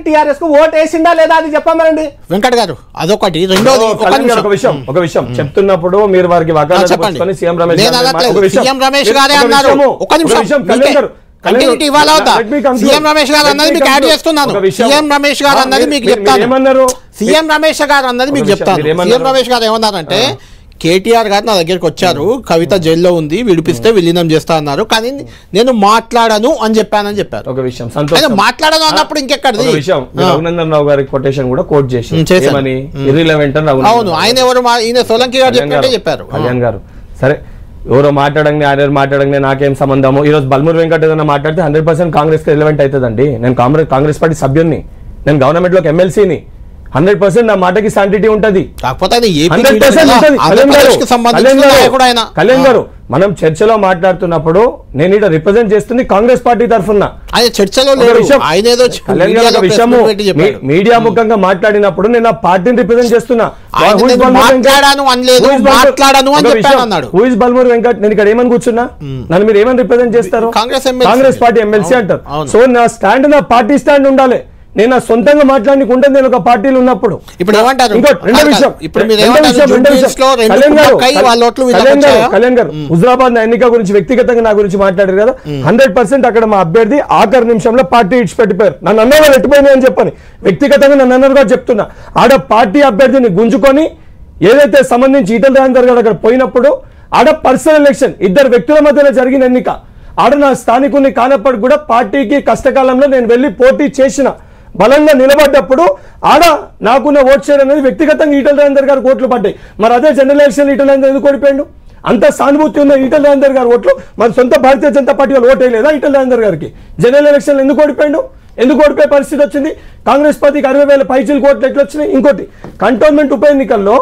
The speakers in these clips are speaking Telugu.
టీఆర్ఎస్ కు ఓటు వేసిందా లేదా అది చెప్పమనండి వెంకట్ గారు. అదొకటి. రెండోది ఒక విషయం చెప్తున్నప్పుడు మీరు వారికి సీఎం రమేష్ గారే అన్నారు. ఒక నిమిషం కంటిన్యూటీ ఇవ్వాలి అవుతా. సీఎం రమేష్ గారు అన్నది మీకు యాడ్ చేస్తున్నాను. సీఎం రమేష్ గారు అన్నది మీకు చెప్తాను. సీఎం రమేష్ గారు అన్నది మీకు చెప్తాను. సీఎం రమేష్ గారు ఏమన్నారంటే కేటీఆర్ గారు నా దగ్గరికి వచ్చారు, కవిత జైల్లో ఉంది, విడిపిస్తే విలీనం చేస్తా అన్నారు, కానీ నేను మాట్లాడను అని చెప్పానని చెప్పారు. ఒక విషయం మాట్లాడను అన్నప్పుడు ఇంకెక్కడిది రఘునందన్ రావు గారి కొటేషన్ కూడా కోట్ చేసి అవును ఆయన ఎవరు ఈయన సోలంకి గారు చెప్పినట్టే చెప్పారు. కళ్యాణ్ గారు సరే ఎవరో మాట్లాడండి ఆయన మాట్లాడండి నాకేం సంబంధము. ఈ రోజు బల్మూర్ వెంకట్ ఏదైనా మాట్లాడితే 100% కాంగ్రెస్ కి రిలవెంట్ అవుతుందండి. నేను కాంగ్రెస్ పార్టీ సభ్యుని, నేను గవర్నమెంట్ లోకి ఎమ్మెల్సీని, 100% నా మాటకి శాంటిటీ ఉంటది. కళ్యాణ్ గారు మనం చర్చలో మాట్లాడుతున్నప్పుడు నేను ఇక్కడ రిప్రజెంట్ చేస్తుంది కాంగ్రెస్ పార్టీ తరఫున. మీడియా ముఖంగా మాట్లాడినప్పుడు నేను ఆ పార్టీని రిప్రజెంట్ చేస్తున్నా. బల్మూర్ వెంకట్ నేను ఇక్కడ ఏమని కూర్చున్నా, నన్ను మీరు ఏమని రిప్రజెంట్ చేస్తారు? కాంగ్రెస్ పార్టీ ఎమ్మెల్సీ అంటారు. సో నా స్టాండ్ నా పార్టీ స్టాండ్ ఉండాలి. నేను సొంతంగా మాట్లాడుకుంటే నేను ఒక పార్టీలు ఉన్నప్పుడు కళ్యాణ్ గారు హుజరాబాద్ ఎన్నిక గురించి వ్యక్తిగతంగా నా గురించి మాట్లాడారు కదా, 100% అక్కడ మా అభ్యర్థి ఆఖరి నిమిషంలో పార్టీ ఇచ్చిపెట్టిపోయారు. నన్ను అన్నవాళ్ళు ఎట్టిపోయినాయి అని చెప్పని వ్యక్తిగతంగా నన్ను అన్నగా చెప్తున్నా. ఆడ పార్టీ అభ్యర్థిని గుంజుకొని ఏదైతే సంబంధించి ఈటల రాజేందర్ గారు అక్కడ పోయినప్పుడు ఆడ పర్సనల్ ఎలక్షన్ ఇద్దరు వ్యక్తుల మధ్యన జరిగిన ఎన్నిక, ఆడ నా స్థానికుని కానప్పటికి కూడా పార్టీకి కష్టకాలంలో నేను వెళ్ళి పోటీ చేసిన, బలంగా నిలబడ్డప్పుడు ఆడ నాకున్న ఓట్ షేర్ అనేది వ్యక్తిగతంగా ఈటల రాజేందర్ గారికి ఓట్లు పడ్డాయి. మరి అదే జనరల్ ఎలక్షన్ ఈటల రాజేందర్ ఎందుకు ఓడిపోయాడు? అంత సానుభూతి ఉన్న ఈటల రాజేందర్ గారు ఓట్లు మన సొంత భారతీయ జనతా పార్టీ వాళ్ళు ఓటు వేయలేదా ఈటల రాజేందర్ గారికి? జనరల్ ఎలక్షన్ ఎందుకు ఓడిపోయాడు? ఎందుకు ఓడిపోయే పరిస్థితి వచ్చింది? కాంగ్రెస్ పార్టీకి 60,000 పైచీలకు ఓట్లు ఎట్లా వచ్చినాయి? ఇంకోటి కంటోన్మెంట్ ఉప ఎన్నికల్లో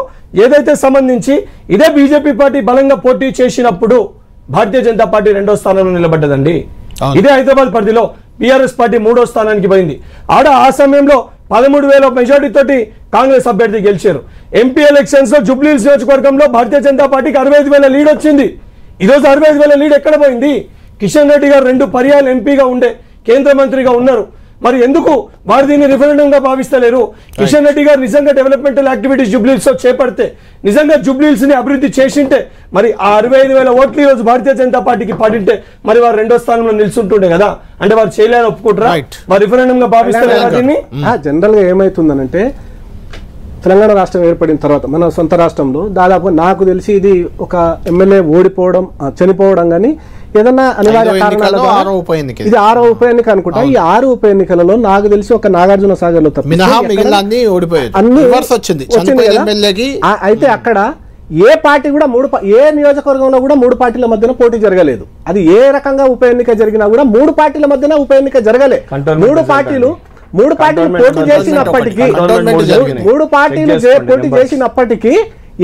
ఏదైతే సంబంధించి ఇదే బీజేపీ పార్టీ బలంగా పోటీ చేసినప్పుడు భారతీయ జనతా పార్టీ 2వ స్థానంలో నిలబడ్డదండి. ఇదే హైదరాబాద్ పరిధిలో బీఆర్ఎస్ పార్టీ 3వ స్థానానికి పోయింది. ఆడ ఆ సమయంలో 13,000 మెజార్టీ తోటి కాంగ్రెస్ అభ్యర్థి గెలిచారు. ఎంపీ ఎలక్షన్స్ లో జూబ్లీహిల్స్ నియోజకవర్గంలో భారతీయ జనతా పార్టీకి 65,000 లీడ్ వచ్చింది. ఈరోజు 65,000 లీడ్ ఎక్కడ పోయింది? కిషన్ రెడ్డి గారు 2 పర్యాలు ఎంపీగా ఉండే కేంద్ర మంత్రిగా ఉన్నారు. మరి ఎందుకు వారు దీన్ని రిఫరెండంగా భావిస్తలేరు? కిషన్ రెడ్డి గారు నిజంగా డెవలప్మెంటల్ యాక్టివిటీస్ జూబ్లీహిల్స్ లో చేపడితే, నిజంగా జూబ్లీహిల్స్ ని అభివృద్ధి చేసింటే మరి ఆ 65,000 ఓట్లు ఈ రోజు భారతీయ జనతా పార్టీకి పడింటే మరి వారు 2వ స్థానంలో నిల్చుంటుండే కదా. అంటే వారు చేయలేని ఒప్పుకుంటారా? వారు రిఫరెండంగా భావిస్తారు దీన్ని. జనరల్ గా ఏమైతుందనంటే తెలంగాణ రాష్ట్రం ఏర్పడిన తర్వాత మన సొంత రాష్ట్రంలో దాదాపు నాకు తెలిసి ఇది ఒక ఎమ్మెల్యే ఓడిపోవడం చనిపోవడం కానీ ఏదన్నా అనివార్య కారణాల ఇది 6వ ఉప ఎన్నిక అనుకుంటా. ఈ 6 ఉప ఎన్నికలలో నాకు తెలిసి ఒక నాగార్జున సాగర్ లో అయితే అక్కడ ఏ పార్టీ కూడా ఏ నియోజకవర్గంలో కూడా 3 పార్టీల మధ్యన పోటీ జరగలేదు. అది ఏ రకంగా ఉప ఎన్నిక జరిగినా కూడా 3 పార్టీల మధ్యన ఉప ఎన్నిక జరగలే. 3 పార్టీలు పోటీ చేసినప్పటికీ 3 పార్టీలు పోటీ చేసినప్పటికీ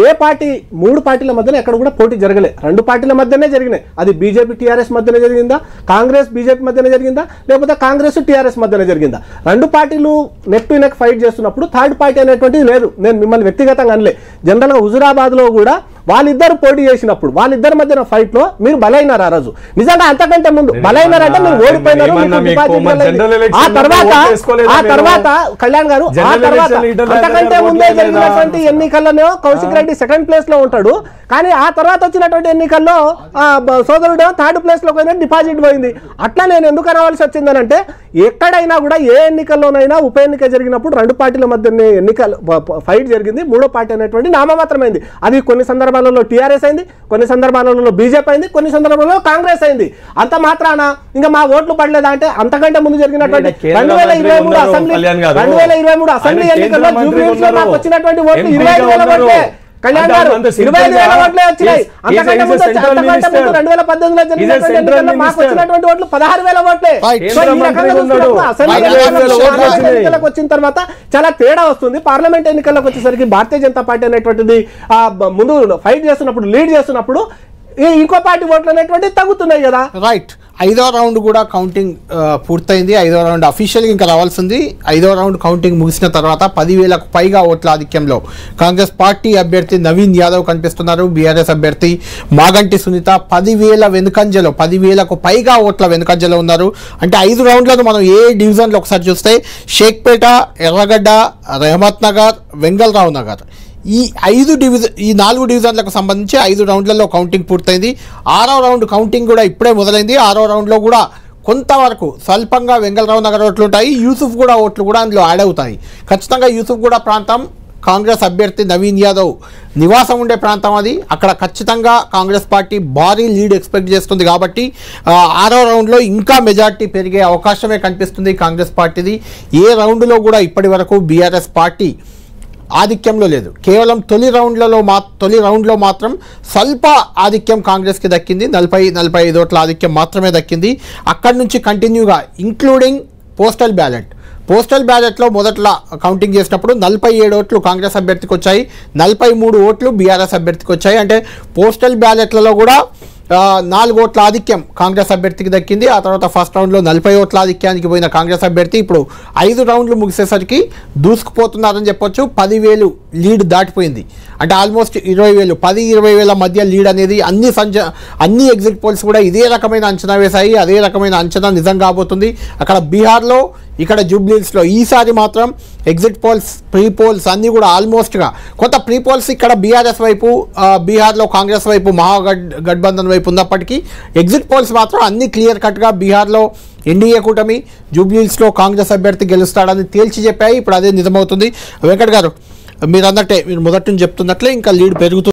ఏ పార్టీ 3 పార్టీల మధ్యన ఎక్కడ కూడా పోటీ జరగలే. 2 పార్టీల మధ్యనే జరిగినాయి. అది బీజేపీ టీఆర్ఎస్ మధ్యనే జరిగిందా, కాంగ్రెస్ బీజేపీ మధ్యనే జరిగిందా, లేకపోతే కాంగ్రెస్ టీఆర్ఎస్ మధ్యనే జరిగిందా? 2 పార్టీలు నెక్ టు నెక్ ఫైట్ చేస్తున్నప్పుడు థర్డ్ పార్టీ అనేటువంటిది లేదు. నేను మిమ్మల్ని వ్యక్తిగతంగా అనలే. జనరల్గా హుజురాబాద్ లో కూడా వాళ్ళిద్దరు పోటీ చేసినప్పుడు వాళ్ళిద్దరి మధ్యన ఫైట్ లో మీరు బలైనారు. ఆ రోజు నిజంగా అంతకంటే ముందు బలైనారంటే మీరు ఓడిపోయినారు. ఆ తర్వాత కళ్యాణ్ గారు ఆ తర్వాత అంతకంటే ముందే జరిగినటువంటి ఎన్నికల్లోనే కౌశిక్ రెడ్డి 2nd ప్లేస్ లో ఉంటాడు. కానీ ఆ తర్వాత వచ్చినటువంటి ఎన్నికల్లో సోదరుడు 3rd ప్లేస్ లో పోయినా డిపాజిట్ పోయింది. అట్లా నేను ఎందుకు అనవలసి వచ్చిందనంటే ఎక్కడైనా కూడా ఏ ఎన్నికల్లోనైనా ఉప ఎన్నిక జరిగినప్పుడు 2 పార్టీల మధ్య ఎన్నికలు ఫైట్ జరిగింది. 3వ పార్టీ అనేటువంటి నామమాత్రమైంది. అది కొన్ని సందర్భాలలో టీఆర్ఎస్ అయింది, కొన్ని సందర్భాలలో బీజేపీ అయింది, కొన్ని సందర్భాలలో కాంగ్రెస్ అయింది. అంత మాత్రాన ఇంకా మా ఓట్లు పడలేదా అంటే అంతకంటే ముందు జరిగినటువంటి 2023 అసెంబ్లీ ఎన్నికల్లో జూబ్లీహిల్స్ లో నాకు వచ్చినటువంటి ఓట్లు 25,000 ఓట్లే. కళ్యాణ్ గారు 25,000 ఓట్లే వచ్చినాయి. అంతకంటే ముందు 2018లో జరిగినటువంటి ఎన్నికల్లో మాకు వచ్చినటువంటి ఓట్లు 16,000 ఓట్లే. సో ఈ రకంగా చూసినప్పుడు అసెంబ్లీ ఎన్నికలకు వచ్చిన తర్వాత చాలా తేడా వస్తుంది. పార్లమెంట్ ఎన్నికలకు వచ్చేసరికి భారతీయ జనతా పార్టీ అనేటువంటిది ముందు ఫైట్ చేస్తున్నప్పుడు లీడ్ చేస్తున్నప్పుడు ఇంకో పార్టీ ఓట్లు అనేటువంటి తగ్గుతున్నాయి కదా. రైట్. 5వ రౌండ్ కూడా కౌంటింగ్ పూర్తయింది. 5వ రౌండ్ అఫీషియల్గా ఇంకా రావాల్సింది. 5వ రౌండ్ కౌంటింగ్ ముగిసిన తర్వాత 10,000కు పైగా ఓట్ల ఆధిక్యంలో కాంగ్రెస్ పార్టీ అభ్యర్థి నవీన్ యాదవ్ కనిపిస్తున్నారు. బీఆర్ఎస్ అభ్యర్థి మాగంటి సునీత 10,000 వెనుకంజలో, 10,000కు పైగా ఓట్ల వెనుకంజలో ఉన్నారు. అంటే 5 రౌండ్లను మనం ఏ డివిజన్లో ఒకసారి చూస్తే షేక్పేట, ఎర్రగడ్డ, రెహమత్ నగర్, వెంగళరావు నగర్, ఈ 4 డివిజన్లకు సంబంధించి 5 రౌండ్లలో కౌంటింగ్ పూర్తయింది. 6వ రౌండ్ కౌంటింగ్ కూడా ఇప్పుడే మొదలైంది. 6వ రౌండ్లో కూడా కొంతవరకు స్వల్పంగా వెంగళరావు నగర్ ఓట్లు ఉంటాయి. యూసుఫ్ కూడా ఓట్లు కూడా అందులో యాడ్ అవుతాయి. ఖచ్చితంగా యూసుఫ్ కూడా ప్రాంతం కాంగ్రెస్ అభ్యర్థి నవీన్ యాదవ్ నివాసం ఉండే ప్రాంతం అది. అక్కడ ఖచ్చితంగా కాంగ్రెస్ పార్టీ భారీ లీడ్ ఎక్స్పెక్ట్ చేస్తుంది. కాబట్టి 6వ రౌండ్లో ఇంకా మెజార్టీ పెరిగే అవకాశమే కనిపిస్తుంది కాంగ్రెస్ పార్టీది. ఏ రౌండ్లో కూడా ఇప్పటి వరకు బీఆర్ఎస్ పార్టీ ఆధిక్యంలో లేదు. కేవలం తొలి రౌండ్లో మాత్రం స్వల్ప ఆధిక్యం కాంగ్రెస్కి దక్కింది. 40-45 ఓట్ల ఆధిక్యం మాత్రమే దక్కింది. అక్కడి నుంచి కంటిన్యూగా ఇంక్లూడింగ్ పోస్టల్ బ్యాలెట్లో మొదట్లో కౌంటింగ్ చేసినప్పుడు 47 ఓట్లు కాంగ్రెస్ అభ్యర్థికి వచ్చాయి, 43 ఓట్లు బీఆర్ఎస్ అభ్యర్థికి వచ్చాయి. అంటే పోస్టల్ బ్యాలెట్లలో కూడా 4 ఓట్ల ఆధిక్యం కాంగ్రెస్ అభ్యర్థికి దక్కింది. ఆ తర్వాత ఫస్ట్ రౌండ్లో 40 ఓట్ల ఆధిక్యానికి పోయిన కాంగ్రెస్ అభ్యర్థి ఇప్పుడు 5 రౌండ్లు ముగిసేసరికి దూసుకుపోతున్నారని చెప్పొచ్చు. 10,000 లీడ్ దాటిపోయింది. అంటే ఆల్మోస్ట్ 20,000, 10-20,000 మధ్య లీడ్ అనేది అన్ని ఎగ్జిట్ పోల్స్ కూడా ఇదే రకమైన అంచనా వేశాయి. అదే రకమైన అంచనా నిజం కాబోతుంది. అక్కడ బీహార్లో, ఇక్కడ జూబ్లీహిల్స్లో ఈసారి మాత్రం ఎగ్జిట్ పోల్స్, ప్రీ పోల్స్ అన్నీ కూడా ఆల్మోస్ట్గా కొంత ప్రీ పోల్స్ ఇక్కడ బీఆర్ఎస్ వైపు, బీహార్లో కాంగ్రెస్ వైపు, మహాగఠబంధన్ వైపు ఉన్నప్పటికీ ఎగ్జిట్ పోల్స్ మాత్రం అన్ని క్లియర్ కట్గా బీహార్లో ఎన్డీఏ కూటమి, జూబ్లీహిల్స్లో కాంగ్రెస్ అభ్యర్థి గెలుస్తాడని తేల్చి చెప్పాయి. ఇప్పుడు అదే నిజమవుతుంది. వెంకట్ గారు, మీరు అన్నట్టే, మీరు మొదటి నుంచి చెప్తున్నట్లే ఇంకా లీడ్ పెరుగుతుంది.